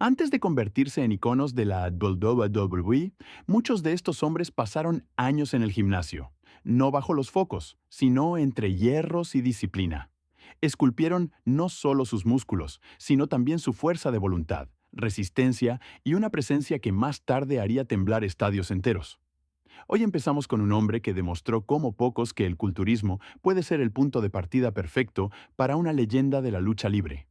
Antes de convertirse en iconos de la WWE, muchos de estos hombres pasaron años en el gimnasio, no bajo los focos, sino entre hierros y disciplina. Esculpieron no solo sus músculos, sino también su fuerza de voluntad, resistencia y una presencia que más tarde haría temblar estadios enteros. Hoy empezamos con un hombre que demostró como pocos que el culturismo puede ser el punto de partida perfecto para una leyenda de la lucha libre.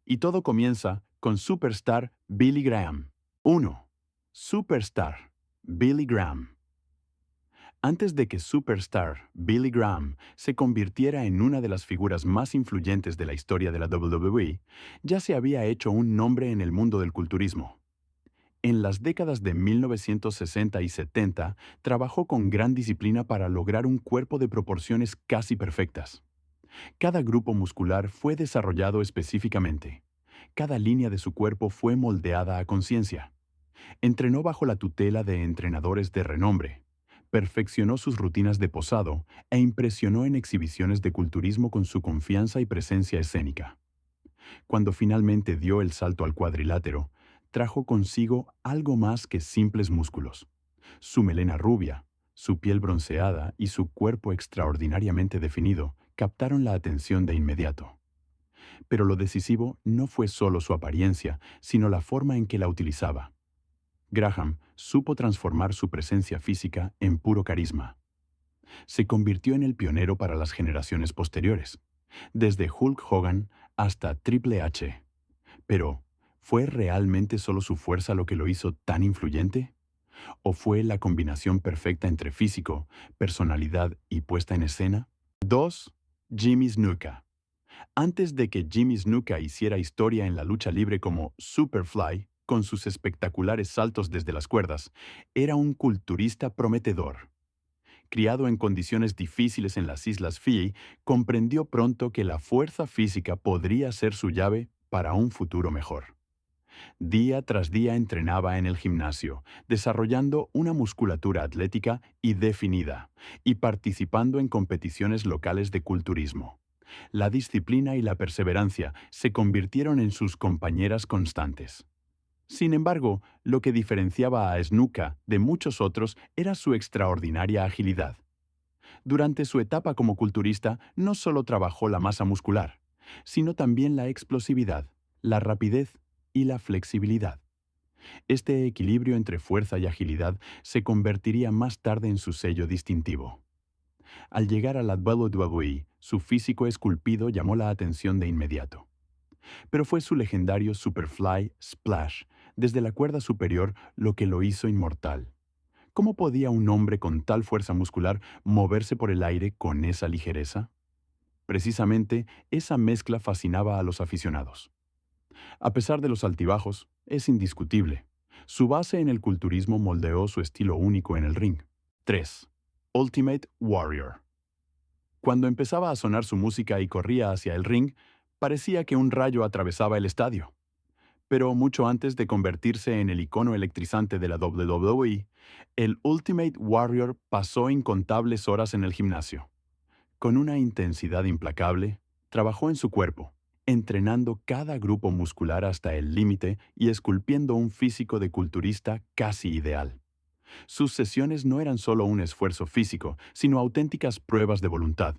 Y todo comienza con Superstar Billy Graham. 1. Superstar Billy Graham. Antes de que Superstar Billy Graham se convirtiera en una de las figuras más influyentes de la historia de la WWE, ya se había hecho un nombre en el mundo del culturismo. En las décadas de 1960 y 70, trabajó con gran disciplina para lograr un cuerpo de proporciones casi perfectas. Cada grupo muscular fue desarrollado específicamente. Cada línea de su cuerpo fue moldeada a conciencia. Entrenó bajo la tutela de entrenadores de renombre. Perfeccionó sus rutinas de posado e impresionó en exhibiciones de culturismo con su confianza y presencia escénica. Cuando finalmente dio el salto al cuadrilátero, trajo consigo algo más que simples músculos. Su melena rubia, su piel bronceada y su cuerpo extraordinariamente definido captaron la atención de inmediato. Pero lo decisivo no fue solo su apariencia, sino la forma en que la utilizaba. Graham supo transformar su presencia física en puro carisma. Se convirtió en el pionero para las generaciones posteriores, desde Hulk Hogan hasta Triple H. Pero, ¿fue realmente solo su fuerza lo que lo hizo tan influyente? ¿O fue la combinación perfecta entre físico, personalidad y puesta en escena? 2. Jimmy Snuka. Antes de que Jimmy Snuka hiciera historia en la lucha libre como Superfly, con sus espectaculares saltos desde las cuerdas, era un culturista prometedor. Criado en condiciones difíciles en las Islas Fiji, comprendió pronto que la fuerza física podría ser su llave para un futuro mejor. Día tras día entrenaba en el gimnasio, desarrollando una musculatura atlética y definida, y participando en competiciones locales de culturismo. La disciplina y la perseverancia se convirtieron en sus compañeras constantes. Sin embargo, lo que diferenciaba a Snuka de muchos otros era su extraordinaria agilidad. Durante su etapa como culturista, no solo trabajó la masa muscular, sino también la explosividad, la rapidez y la flexibilidad. Este equilibrio entre fuerza y agilidad se convertiría más tarde en su sello distintivo. Al llegar a la WWE, su físico esculpido llamó la atención de inmediato. Pero fue su legendario Superfly Splash desde la cuerda superior lo que lo hizo inmortal. ¿Cómo podía un hombre con tal fuerza muscular moverse por el aire con esa ligereza? Precisamente, esa mezcla fascinaba a los aficionados. A pesar de los altibajos, es indiscutible. Su base en el culturismo moldeó su estilo único en el ring. 3. Ultimate Warrior. Cuando empezaba a sonar su música y corría hacia el ring, parecía que un rayo atravesaba el estadio. Pero mucho antes de convertirse en el icono electrizante de la WWE, el Ultimate Warrior pasó incontables horas en el gimnasio. Con una intensidad implacable, trabajó en su cuerpo, entrenando cada grupo muscular hasta el límite y esculpiendo un físico de culturista casi ideal. Sus sesiones no eran solo un esfuerzo físico, sino auténticas pruebas de voluntad.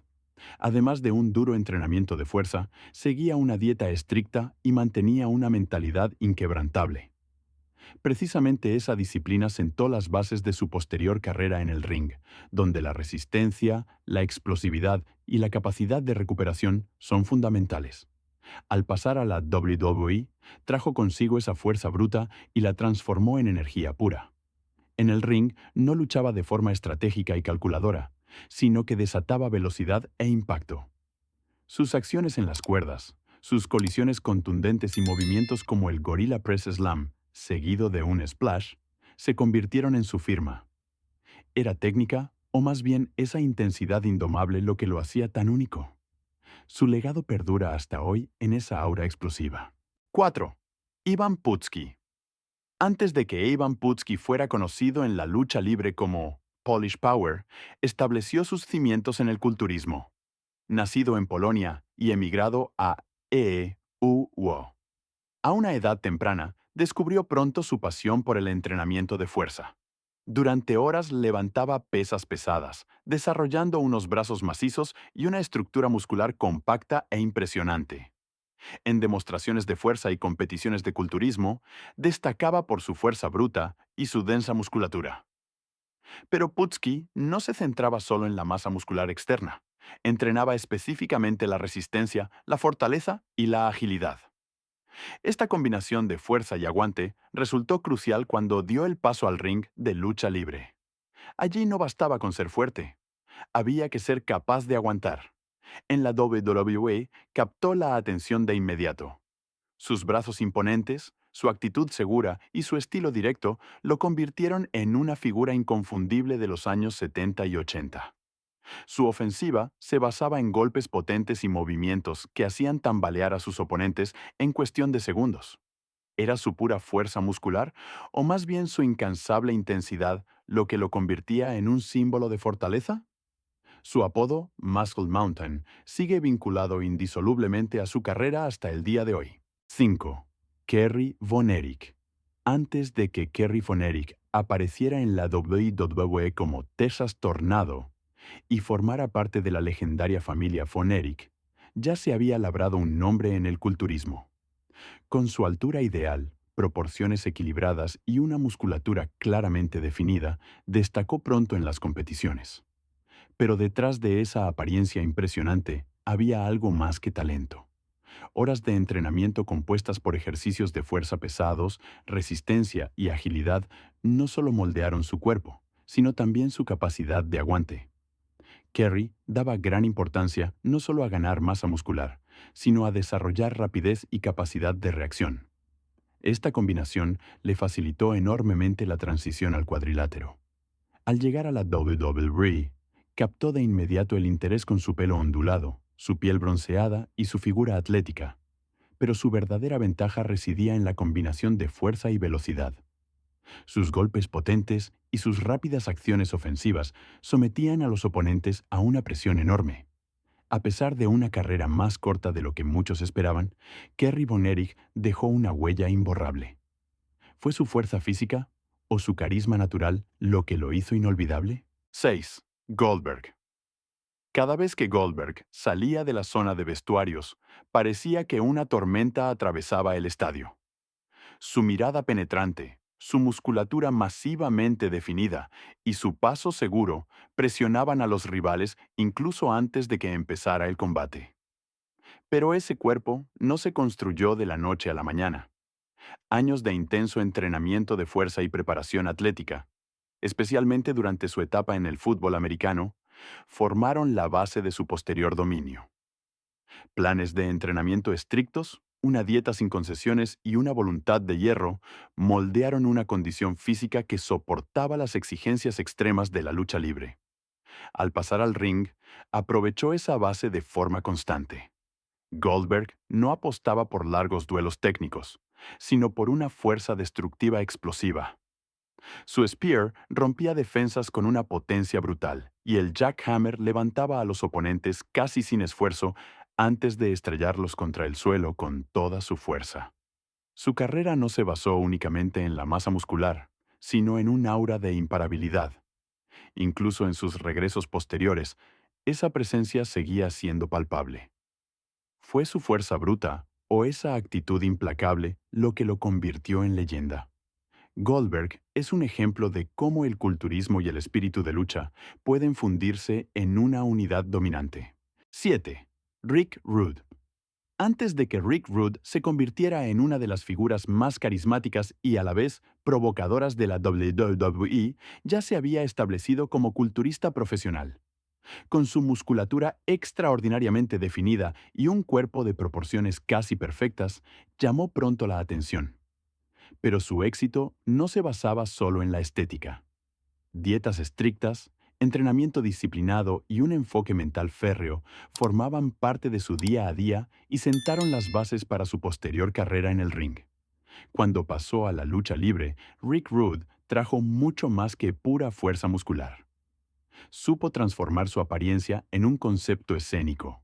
Además de un duro entrenamiento de fuerza, seguía una dieta estricta y mantenía una mentalidad inquebrantable. Precisamente esa disciplina sentó las bases de su posterior carrera en el ring, donde la resistencia, la explosividad y la capacidad de recuperación son fundamentales. Al pasar a la WWE, trajo consigo esa fuerza bruta y la transformó en energía pura. En el ring no luchaba de forma estratégica y calculadora, sino que desataba velocidad e impacto. Sus acciones en las cuerdas, sus colisiones contundentes y movimientos como el Gorilla Press Slam, seguido de un splash, se convirtieron en su firma. ¿Era técnica o más bien esa intensidad indomable lo que lo hacía tan único? Su legado perdura hasta hoy en esa aura explosiva. 4. Ivan Putski. Antes de que Ivan Putski fuera conocido en la lucha libre como Polish Power, estableció sus cimientos en el culturismo. Nacido en Polonia y emigrado a EUO. A una edad temprana, Descubrió pronto su pasión por el entrenamiento de fuerza. Durante horas levantaba pesas pesadas, desarrollando unos brazos macizos y una estructura muscular compacta e impresionante. En demostraciones de fuerza y competiciones de culturismo, destacaba por su fuerza bruta y su densa musculatura. Pero Putski no se centraba solo en la masa muscular externa. Entrenaba específicamente la resistencia, la fortaleza y la agilidad. Esta combinación de fuerza y aguante resultó crucial cuando dio el paso al ring de lucha libre. Allí no bastaba con ser fuerte, había que ser capaz de aguantar. En la WWE captó la atención de inmediato. Sus brazos imponentes, su actitud segura y su estilo directo lo convirtieron en una figura inconfundible de los años 70 y 80. Su ofensiva se basaba en golpes potentes y movimientos que hacían tambalear a sus oponentes en cuestión de segundos. ¿Era su pura fuerza muscular o más bien su incansable intensidad lo que lo convertía en un símbolo de fortaleza? Su apodo, Muscle Mountain, sigue vinculado indisolublemente a su carrera hasta el día de hoy. 5. Kerry Von Erich. Antes de que Kerry Von Erich apareciera en la WWE como Texas Tornado y formara parte de la legendaria familia Von Erich, ya se había labrado un nombre en el culturismo. Con su altura ideal, proporciones equilibradas y una musculatura claramente definida, destacó pronto en las competiciones. Pero detrás de esa apariencia impresionante había algo más que talento. Horas de entrenamiento compuestas por ejercicios de fuerza pesados, resistencia y agilidad no solo moldearon su cuerpo, sino también su capacidad de aguante. Kerry daba gran importancia no solo a ganar masa muscular, sino a desarrollar rapidez y capacidad de reacción. Esta combinación le facilitó enormemente la transición al cuadrilátero. Al llegar a la WWE, captó de inmediato el interés con su pelo ondulado, su piel bronceada y su figura atlética, pero su verdadera ventaja residía en la combinación de fuerza y velocidad. Sus golpes potentes y sus rápidas acciones ofensivas sometían a los oponentes a una presión enorme. A pesar de una carrera más corta de lo que muchos esperaban, Kerry Von Erich dejó una huella imborrable. ¿Fue su fuerza física o su carisma natural lo que lo hizo inolvidable? 6. Goldberg. Cada vez que Goldberg salía de la zona de vestuarios, parecía que una tormenta atravesaba el estadio. Su mirada penetrante, su musculatura masivamente definida y su paso seguro presionaban a los rivales incluso antes de que empezara el combate. Pero ese cuerpo no se construyó de la noche a la mañana. Años de intenso entrenamiento de fuerza y preparación atlética, especialmente durante su etapa en el fútbol americano, formaron la base de su posterior dominio. Planes de entrenamiento estrictos, una dieta sin concesiones y una voluntad de hierro moldearon una condición física que soportaba las exigencias extremas de la lucha libre. Al pasar al ring, aprovechó esa base de forma constante. Goldberg no apostaba por largos duelos técnicos, sino por una fuerza destructiva explosiva. Su spear rompía defensas con una potencia brutal, y el jackhammer levantaba a los oponentes casi sin esfuerzo antes de estrellarlos contra el suelo con toda su fuerza. Su carrera no se basó únicamente en la masa muscular, sino en un aura de imparabilidad. Incluso en sus regresos posteriores, esa presencia seguía siendo palpable. ¿Fue su fuerza bruta o esa actitud implacable lo que lo convirtió en leyenda? Goldberg es un ejemplo de cómo el culturismo y el espíritu de lucha pueden fundirse en una unidad dominante. 7. Rick Rude. Antes de que Rick Rude se convirtiera en una de las figuras más carismáticas y a la vez provocadoras de la WWE, ya se había establecido como culturista profesional. Con su musculatura extraordinariamente definida y un cuerpo de proporciones casi perfectas, llamó pronto la atención. Pero su éxito no se basaba solo en la estética. Dietas estrictas, entrenamiento disciplinado y un enfoque mental férreo formaban parte de su día a día y sentaron las bases para su posterior carrera en el ring. Cuando pasó a la lucha libre, Rick Rude trajo mucho más que pura fuerza muscular. Supo transformar su apariencia en un concepto escénico.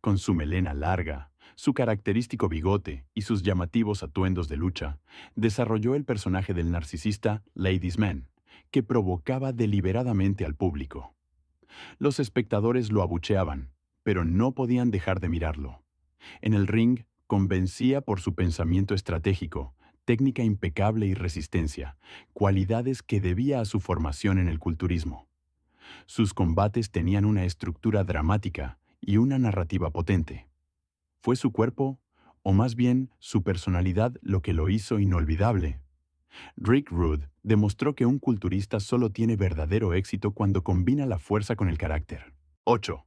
Con su melena larga, Su característico bigote y sus llamativos atuendos de lucha desarrolló el personaje del narcisista Ladies Man, que provocaba deliberadamente al público. Los espectadores lo abucheaban, pero no podían dejar de mirarlo. En el ring, convencía por su pensamiento estratégico, técnica impecable y resistencia, cualidades que debía a su formación en el culturismo. Sus combates tenían una estructura dramática y una narrativa potente. ¿Fue su cuerpo, o más bien su personalidad, lo que lo hizo inolvidable? Rick Rude demostró que un culturista solo tiene verdadero éxito cuando combina la fuerza con el carácter. 8.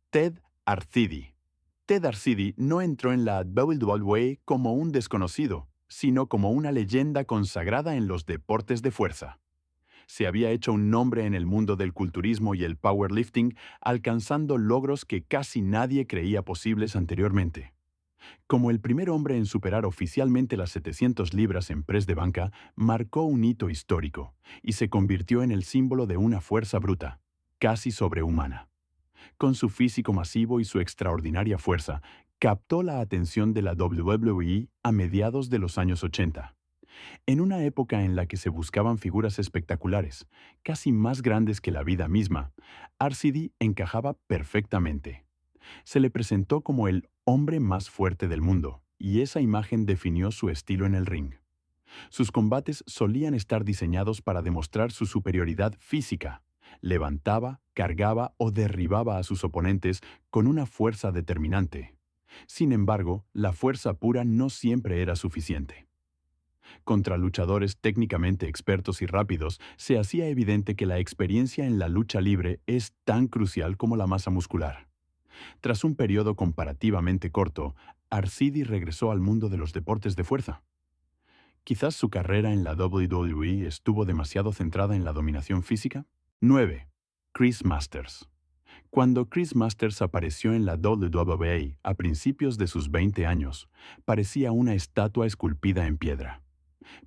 Ted Arcidi. Ted Arcidi no entró en la WWE como un desconocido, sino como una leyenda consagrada en los deportes de fuerza. Se había hecho un nombre en el mundo del culturismo y el powerlifting, alcanzando logros que casi nadie creía posibles anteriormente. Como el primer hombre en superar oficialmente las 700 libras en press de banca, marcó un hito histórico y se convirtió en el símbolo de una fuerza bruta, casi sobrehumana. Con su físico masivo y su extraordinaria fuerza, captó la atención de la WWE a mediados de los años 80. En una época en la que se buscaban figuras espectaculares, casi más grandes que la vida misma, RCD encajaba perfectamente. Se le presentó como el hombre más fuerte del mundo, y esa imagen definió su estilo en el ring. Sus combates solían estar diseñados para demostrar su superioridad física. Levantaba, cargaba o derribaba a sus oponentes con una fuerza determinante. Sin embargo, la fuerza pura no siempre era suficiente. Contra luchadores técnicamente expertos y rápidos, se hacía evidente que la experiencia en la lucha libre es tan crucial como la masa muscular. Tras un periodo comparativamente corto, Arcidi regresó al mundo de los deportes de fuerza. Quizás su carrera en la WWE estuvo demasiado centrada en la dominación física. 9. Chris Masters. Cuando Chris Masters apareció en la WWE a principios de sus 20 años, parecía una estatua esculpida en piedra.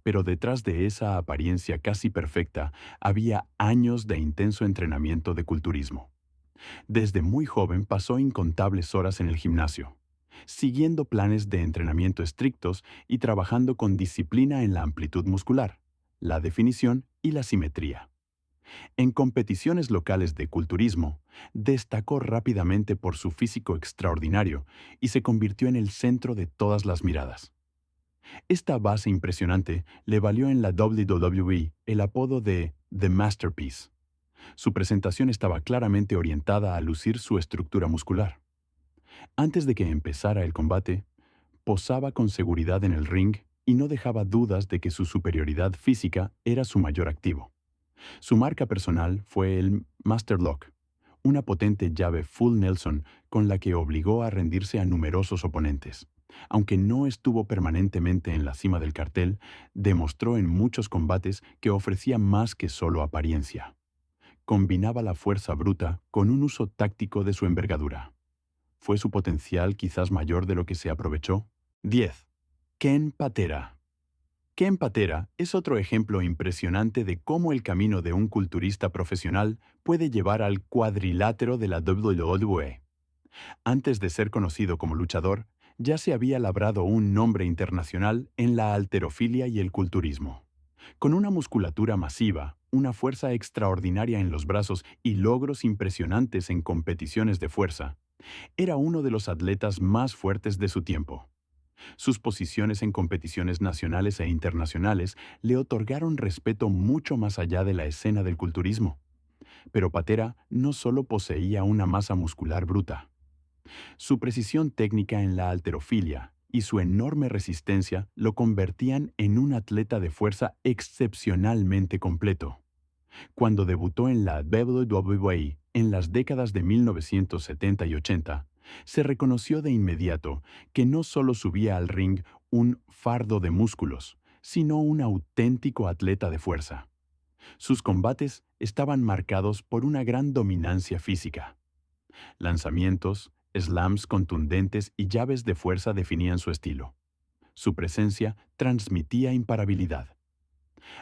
Pero detrás de esa apariencia casi perfecta había años de intenso entrenamiento de culturismo. Desde muy joven pasó incontables horas en el gimnasio, siguiendo planes de entrenamiento estrictos y trabajando con disciplina en la amplitud muscular, la definición y la simetría. En competiciones locales de culturismo, destacó rápidamente por su físico extraordinario y se convirtió en el centro de todas las miradas. Esta base impresionante le valió en la WWE el apodo de The Masterpiece. Su presentación estaba claramente orientada a lucir su estructura muscular. Antes de que empezara el combate, posaba con seguridad en el ring y no dejaba dudas de que su superioridad física era su mayor activo. Su marca personal fue el Master Lock, una potente llave full Nelson con la que obligó a rendirse a numerosos oponentes. Aunque no estuvo permanentemente en la cima del cartel, demostró en muchos combates que ofrecía más que solo apariencia. Combinaba la fuerza bruta con un uso táctico de su envergadura. ¿Fue su potencial quizás mayor de lo que se aprovechó? 10. Ken Patera. Ken Patera es otro ejemplo impresionante de cómo el camino de un culturista profesional puede llevar al cuadrilátero de la WWE. Antes de ser conocido como luchador, ya se había labrado un nombre internacional en la halterofilia y el culturismo. Con una musculatura masiva, una fuerza extraordinaria en los brazos y logros impresionantes en competiciones de fuerza, era uno de los atletas más fuertes de su tiempo. Sus posiciones en competiciones nacionales e internacionales le otorgaron respeto mucho más allá de la escena del culturismo. Pero Patera no solo poseía una masa muscular bruta. Su precisión técnica en la halterofilia y su enorme resistencia lo convertían en un atleta de fuerza excepcionalmente completo. Cuando debutó en la WWE en las décadas de 1970 y 80, se reconoció de inmediato que no solo subía al ring un fardo de músculos, sino un auténtico atleta de fuerza. Sus combates estaban marcados por una gran dominancia física. Lanzamientos, slams contundentes y llaves de fuerza definían su estilo. Su presencia transmitía imparabilidad.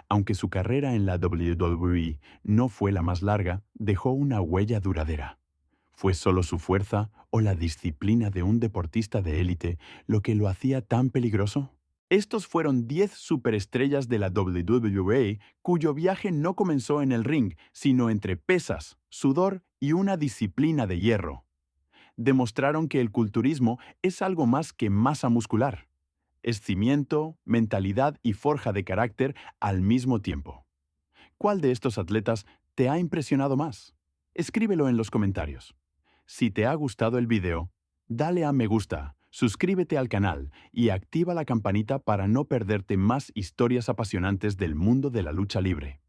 Aunque su carrera en la WWE no fue la más larga, dejó una huella duradera. ¿Fue solo su fuerza o la disciplina de un deportista de élite lo que lo hacía tan peligroso? Estos fueron 10 superestrellas de la WWE cuyo viaje no comenzó en el ring, sino entre pesas, sudor y una disciplina de hierro. Demostraron que el culturismo es algo más que masa muscular. Es cimiento, mentalidad y forja de carácter al mismo tiempo. ¿Cuál de estos atletas te ha impresionado más? Escríbelo en los comentarios. Si te ha gustado el video, dale a me gusta, suscríbete al canal y activa la campanita para no perderte más historias apasionantes del mundo de la lucha libre.